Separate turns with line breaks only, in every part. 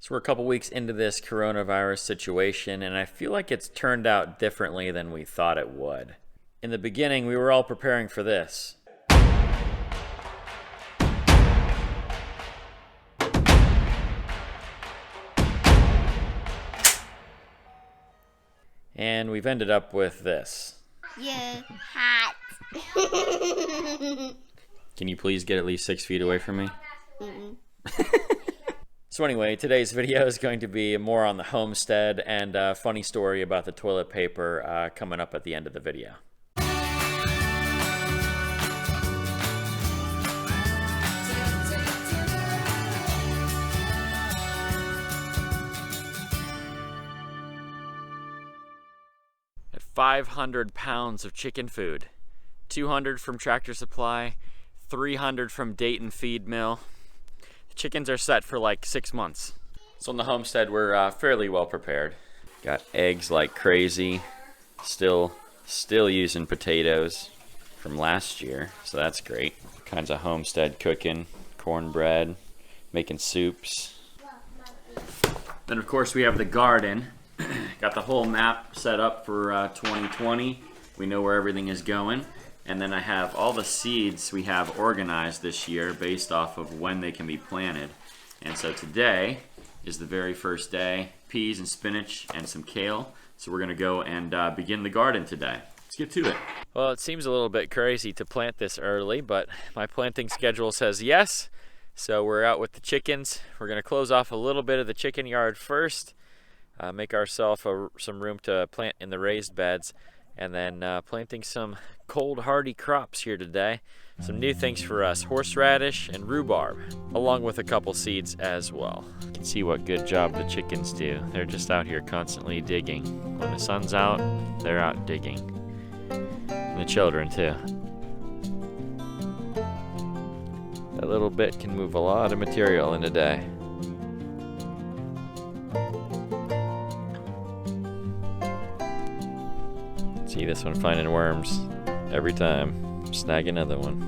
So we're a couple weeks into this coronavirus situation, and I feel like it's turned out differently than we thought it would. In the beginning, we were all preparing for this. And we've ended up with this.
Yeah, hot.
Can you please get at least 6 feet away from me?
Mm-mm.
So anyway, today's video is going to be more on the homestead and a funny story about the toilet paper coming up at the end of the video. At 500 pounds of chicken food, 200 from Tractor Supply, 300 from Dayton Feed Mill. The chickens are set for like 6 months. So on the homestead, we're fairly well prepared. Got eggs like crazy. Still using potatoes from last year, so that's great. Kinds of homestead cooking, cornbread, making soups. Then of course we have the garden. Got the whole map set up for 2020. We know where everything is going. And then I have all the seeds we have organized this year based off of when they can be planted. And so today is the very first day. Peas and spinach and some kale. So we're going to go and begin the garden today. Let's get to it. Well, it seems a little bit crazy to plant this early, but my planting schedule says yes. So we're out with the chickens. We're going to close off a little bit of the chicken yard first. Make ourselves some room to plant in the raised beds. And then planting some cold hardy crops here today. Some new things for us, horseradish and rhubarb, along with a couple seeds as well. You can see what good job the chickens do. They're just out here constantly digging. When the sun's out, they're out digging. And the children too. That little bit can move a lot of material in a day. See this one finding worms every time. Snag another one.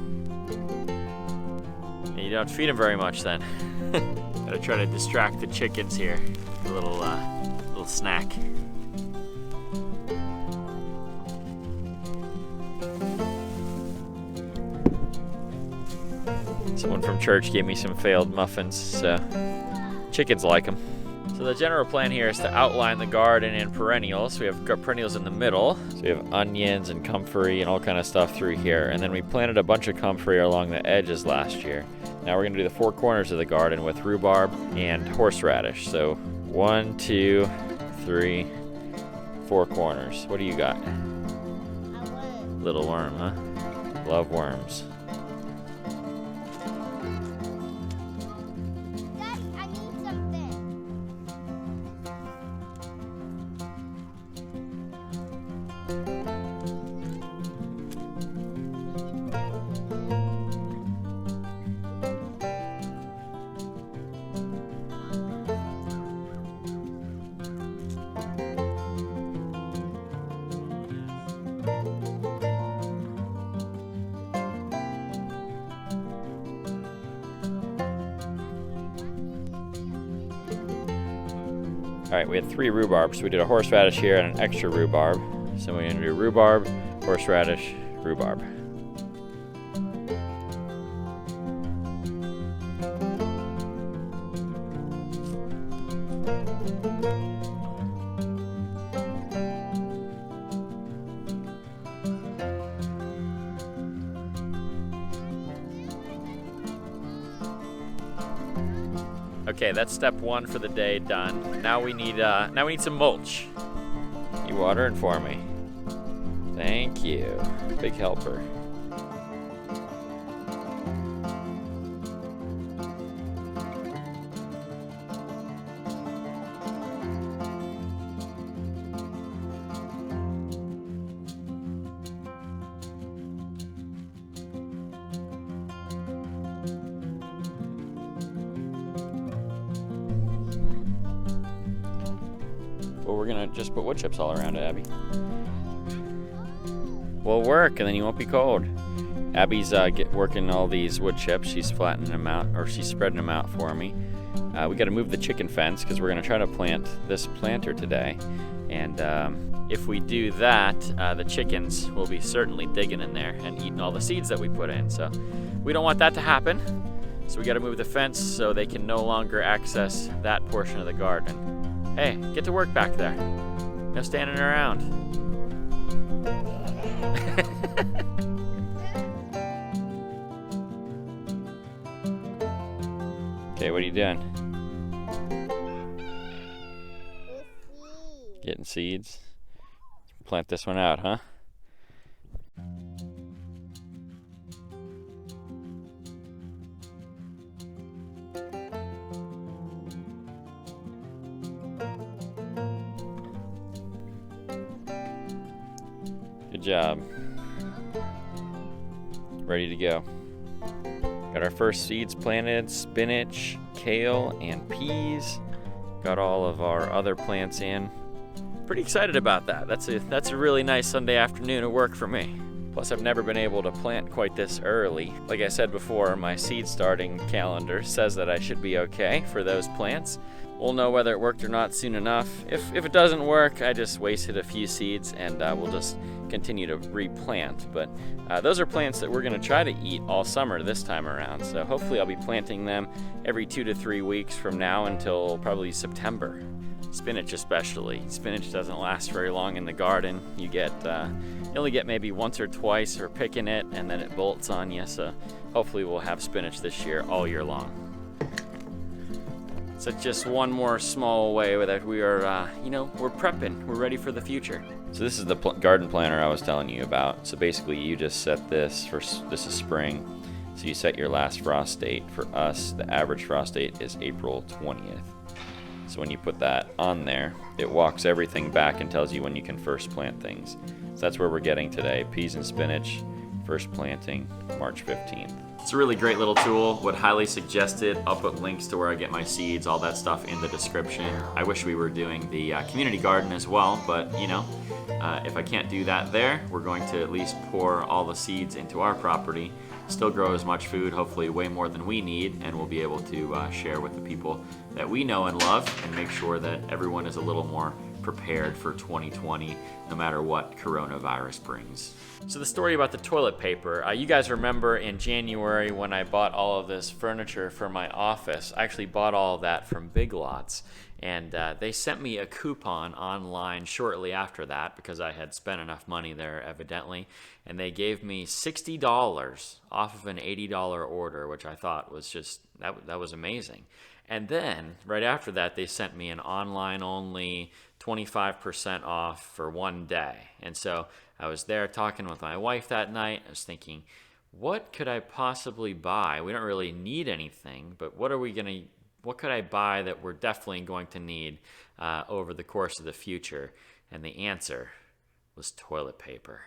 And you don't feed them very much then. Gotta try to distract the chickens here. A little snack. Someone from church gave me some failed muffins, so chickens like them. So the general plan here is to outline the garden in perennials. We have perennials in the middle. So we have onions and comfrey and all kind of stuff through here. And then we planted a bunch of comfrey along the edges last year. Now we're gonna do the 4 corners of the garden with rhubarb and horseradish. So 1, 2, 3, 4 corners. What do you got? Little worm, huh? Love worms. All right, we had 3 rhubarb, so we did a horseradish here and an extra rhubarb. So we're gonna do rhubarb, horseradish, rhubarb. Okay, that's step 1 for the day done. Now we need some mulch. You watering for me? Thank you, big helper. Well, we're gonna just put wood chips all around it, Abby. Will work, and then you won't be cold. Abby's working all these wood chips. She's flattening them out, or she's spreading them out for me. We got to move the chicken fence because we're going to try to plant this planter today. And if we do that, the chickens will be certainly digging in there and eating all the seeds that we put in. So we don't want that to happen. So we got to move the fence so they can no longer access that portion of the garden. Hey, get to work back there. No standing around. Okay, what are you doing? Getting seeds. Plant this one out, huh? Good job. Ready to go. Got our first seeds planted, spinach, kale, and peas. Got all of our other plants in. Pretty excited about that. That's a really nice Sunday afternoon of work for me. Plus, I've never been able to plant quite this early. Like I said before, my seed starting calendar says that I should be okay for those plants. We'll know whether it worked or not soon enough. If it doesn't work, I just wasted a few seeds and we'll just continue to replant. But those are plants that we're going to try to eat all summer this time around. So hopefully I'll be planting them every 2 to 3 weeks from now until probably September. Spinach especially. Spinach doesn't last very long in the garden. You only get maybe once or twice for picking it and then it bolts on you. So hopefully we'll have spinach this year all year long. So just one more small way that we are, we're prepping. We're ready for the future. So this is the garden planner I was telling you about. So basically you just set this this is spring. So you set your last frost date. For us, the average frost date is April 20th. So when you put that on there, it walks everything back and tells you when you can first plant things. So that's where we're getting today. Peas and spinach, first planting, March 15th. It's a really great little tool. Would highly suggest it. I'll put links to where I get my seeds, all that stuff in the description. I wish we were doing the community garden as well, but if I can't do that there, we're going to at least pour all the seeds into our property, still grow as much food, hopefully way more than we need, and we'll be able to share with the people that we know and love and make sure that everyone is a little more prepared for 2020, no matter what coronavirus brings. So the story about the toilet paper, you guys remember in January when I bought all of this furniture for my office. I actually bought all of that from Big Lots, and they sent me a coupon online shortly after that because I had spent enough money there evidently, and they gave me $60 off of an $80 order, which I thought was just, that was amazing. And then right after that, they sent me an online only 25% off for one day. And so I was there talking with my wife that night. I was thinking, what could I possibly buy? We don't really need anything, but what could I buy that we're definitely going to need over the course of the future? And the answer was toilet paper.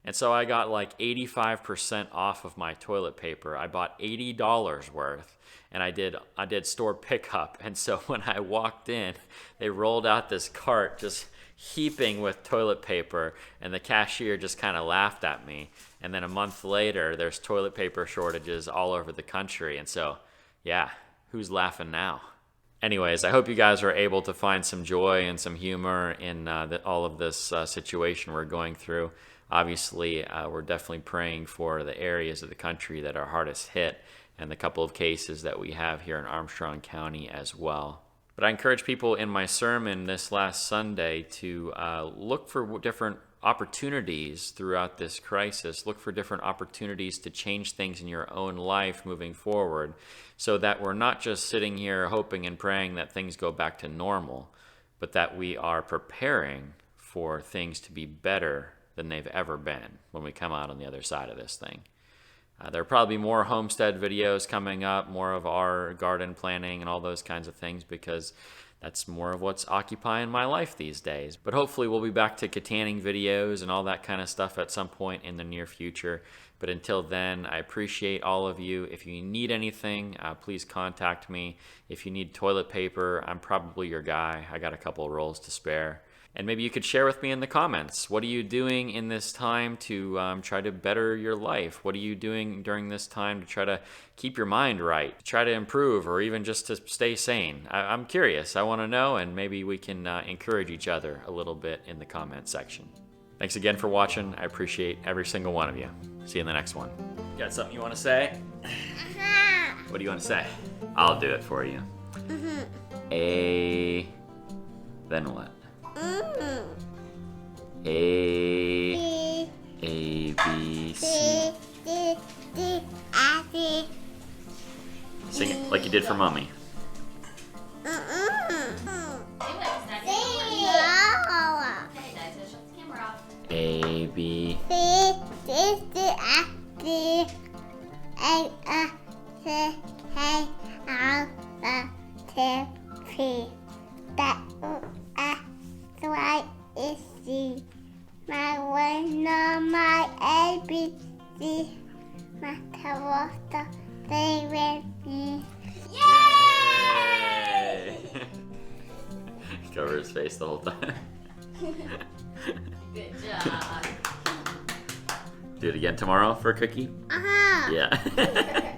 And so I got like 85% off of my toilet paper. I bought $80 worth, and I did store pickup. And so when I walked in, they rolled out this cart just heaping with toilet paper, and the cashier just kind of laughed at me. And then a month later, there's toilet paper shortages all over the country. And so, yeah, who's laughing now? Anyways, I hope you guys are able to find some joy and some humor in all of this situation we're going through. Obviously, we're definitely praying for the areas of the country that are hardest hit and the couple of cases that we have here in Armstrong County as well. But I encourage people in my sermon this last Sunday to look for different opportunities throughout this crisis. Look for different opportunities to change things in your own life moving forward so that we're not just sitting here hoping and praying that things go back to normal, but that we are preparing for things to be better than they've ever been when we come out on the other side of this thing. There'll probably be more homestead videos coming up, more of our garden planning and all those kinds of things, because that's more of what's occupying my life these days. But hopefully we'll be back to Kittanning videos and all that kind of stuff at some point in the near future. But until then, I appreciate all of you. If you need anything, please contact me. If you need toilet paper, I'm probably your guy. I got a couple of rolls to spare. And maybe you could share with me in the comments. What are you doing in this time to try to better your life? What are you doing during this time to try to keep your mind right, to try to improve, or even just to stay sane? I'm curious. I want to know, and maybe we can encourage each other a little bit in the comment section. Thanks again for watching. I appreciate every single one of you. See you in the next one. Got something you want to say? What do you want to say? I'll do it for you. A. Then what? A. A, B, C. Sing it like you did for Mommy. A, B.
My one, my ABC, my water, they with me.
Yay! Cover his face the whole time.
Good job.
Do it again tomorrow for a cookie?
Uh-huh.
Yeah.